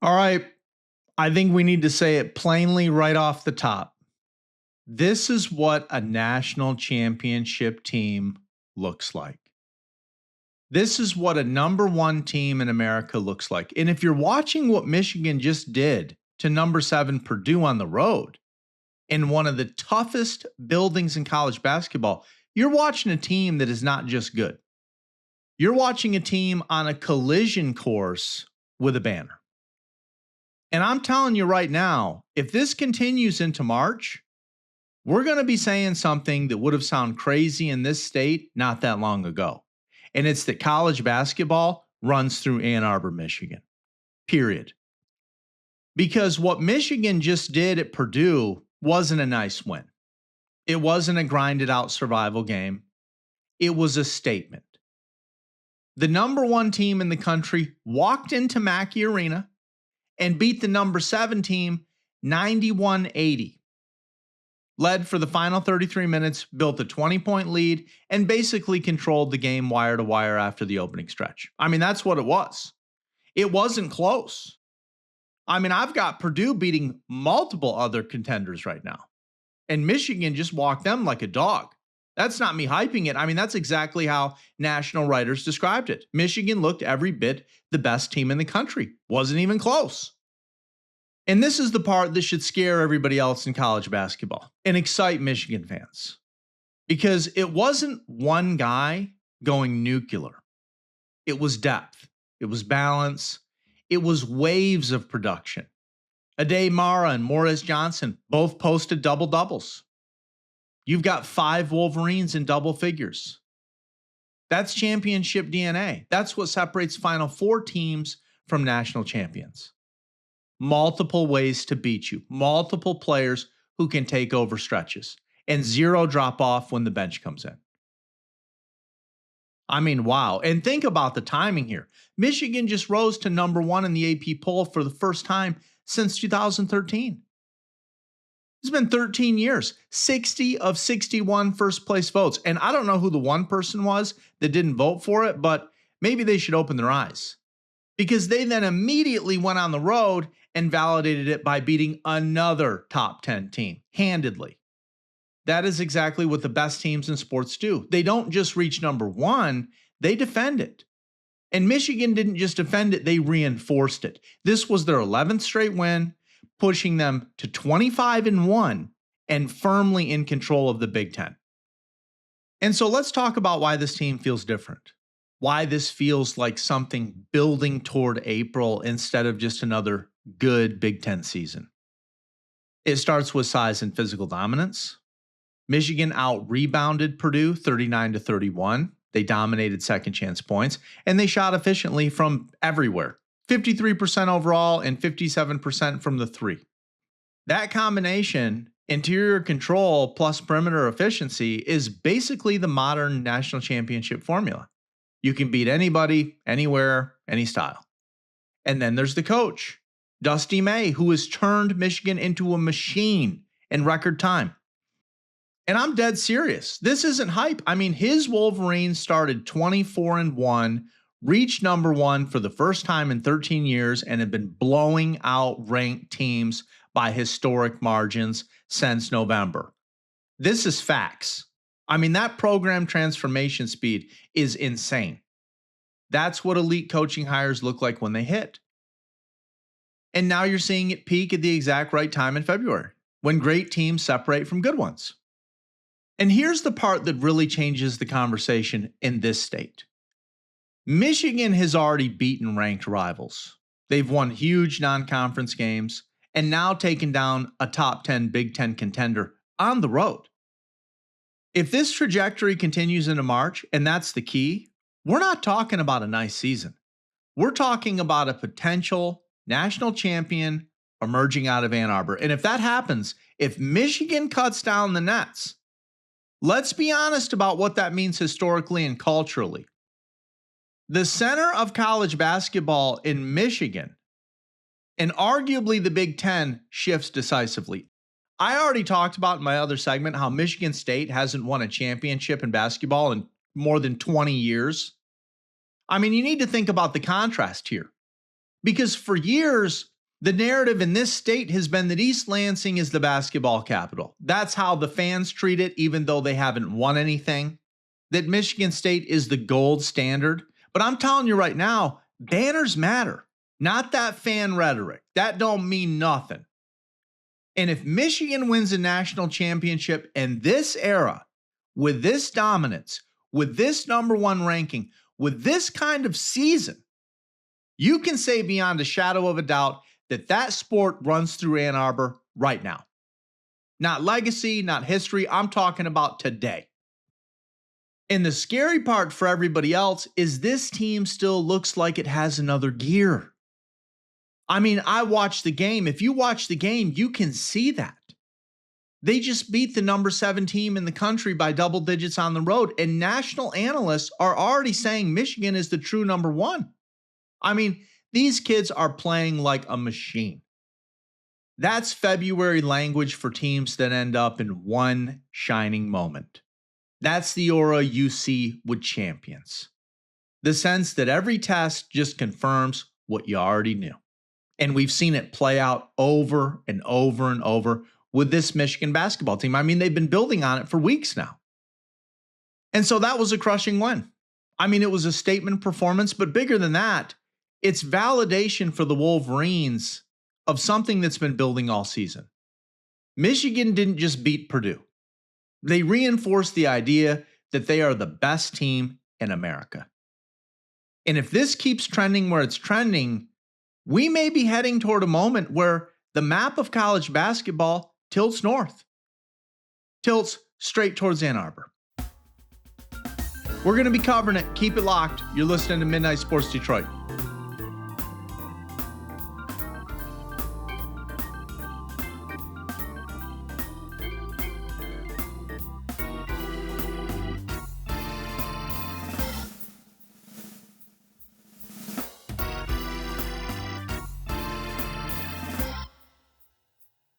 All right. I think we need to say it plainly right off the top. This is what a national championship team looks like. This is what a number one team in America looks like. And if you're watching what Michigan just did to number 7 Purdue on the road in one of the toughest buildings in college basketball, you're watching a team that is not just good. You're watching a team on a collision course with a banner. And I'm telling you right now, if this continues into March, we're going to be saying something that would have sounded crazy in this state not that long ago. And it's that college basketball runs through Ann Arbor, Michigan. Period. Because what Michigan just did at Purdue wasn't a nice win. It wasn't a grinded out survival game. It was a statement. The number one team in the country walked into Mackey Arena and beat the number 7 team 91-80. Led for the final 33 minutes, built a 20-point lead, and basically controlled the game wire to wire after the opening stretch. I mean, that's what it was. It wasn't close. I mean, I've got Purdue beating multiple other contenders right now, and Michigan just walked them like a dog. That's not me hyping it. I mean, that's exactly how national writers described it. Michigan looked every bit the best team in the country. Wasn't even close. And this is the part that should scare everybody else in college basketball and excite Michigan fans. Because it wasn't one guy going nuclear. It was depth. It was balance. It was waves of production. Ade Mara and Morris Johnson both posted double-doubles. You've got 5 Wolverines in double figures. That's championship DNA. That's what separates Final Four teams from national champions. Multiple ways to beat you. Multiple players who can take over stretches. And 0 drop off when the bench comes in. I mean, wow. And think about the timing here. Michigan just rose to number 1 in the AP poll for the first time since 2013. It's been 13 years, 60 of 61 first place votes. And I don't know who the one person was that didn't vote for it, but maybe they should open their eyes. Because they then immediately went on the road and validated it by beating another top 10 team handedly. That is exactly what the best teams in sports do. They don't just reach number 1, they defend it. And Michigan didn't just defend it, they reinforced it. This was their 11th straight win, pushing them to 25-1 and firmly in control of the Big Ten. And so let's talk about why this team feels different. Why this feels like something building toward April instead of just another good Big Ten season. It starts with size and physical dominance. Michigan out-rebounded Purdue 39-31. They dominated second chance points, and they shot efficiently from everywhere. 53% overall and 57% from the 3. That combination, interior control plus perimeter efficiency, is basically the modern national championship formula. You can beat anybody, anywhere, any style. And then there's the coach, Dusty May, who has turned Michigan into a machine in record time. And I'm dead serious. This isn't hype. I mean, his Wolverines started 24-1, reached number 1 for the first time in 13 years, and have been blowing out ranked teams by historic margins since November. This is facts. I mean, that program transformation speed is insane. That's what elite coaching hires look like when they hit. And now you're seeing it peak at the exact right time in February, when great teams separate from good ones. And here's the part that really changes the conversation in this state. Michigan has already beaten ranked rivals. They've won huge non-conference games and now taken down a top 10 Big Ten contender on the road. If this trajectory continues into March, and that's the key, we're not talking about a nice season. We're talking about a potential national champion emerging out of Ann Arbor. And if that happens, if Michigan cuts down the nets, let's be honest about what that means historically and culturally. The center of college basketball in Michigan, and arguably the Big Ten, shifts decisively. I already talked about in my other segment how Michigan State hasn't won a championship in basketball in more than 20 years. I mean, you need to think about the contrast here. Because for years, the narrative in this state has been that East Lansing is the basketball capital. That's how the fans treat it, even though they haven't won anything. That Michigan State is the gold standard. But I'm telling you right now, banners matter, not that fan rhetoric. That don't mean nothing. And if Michigan wins a national championship in this era, with this dominance, with this number one ranking, with this kind of season, you can say beyond a shadow of a doubt that that sport runs through Ann Arbor right now. Not legacy, not history. I'm talking about today. And the scary part for everybody else is this team still looks like it has another gear. I mean, I watched the game. If you watch the game, you can see that. They just beat the number 7 team in the country by double digits on the road. And national analysts are already saying Michigan is the true number 1. I mean, these kids are playing like a machine. That's February language for teams that end up in one shining moment. That's the aura you see with champions. The sense that every test just confirms what you already knew. And we've seen it play out over and over and over with this Michigan basketball team. I mean, they've been building on it for weeks now. And so that was a crushing win. I mean, it was a statement performance, but bigger than that, it's validation for the Wolverines of something that's been building all season. Michigan didn't just beat Purdue. They reinforced the idea that they are the best team in America. And if this keeps trending where it's trending, we may be heading toward a moment where the map of college basketball tilts north, tilts straight towards Ann Arbor. We're going to be covering it. Keep it locked. You're listening to Midnight Sports Detroit.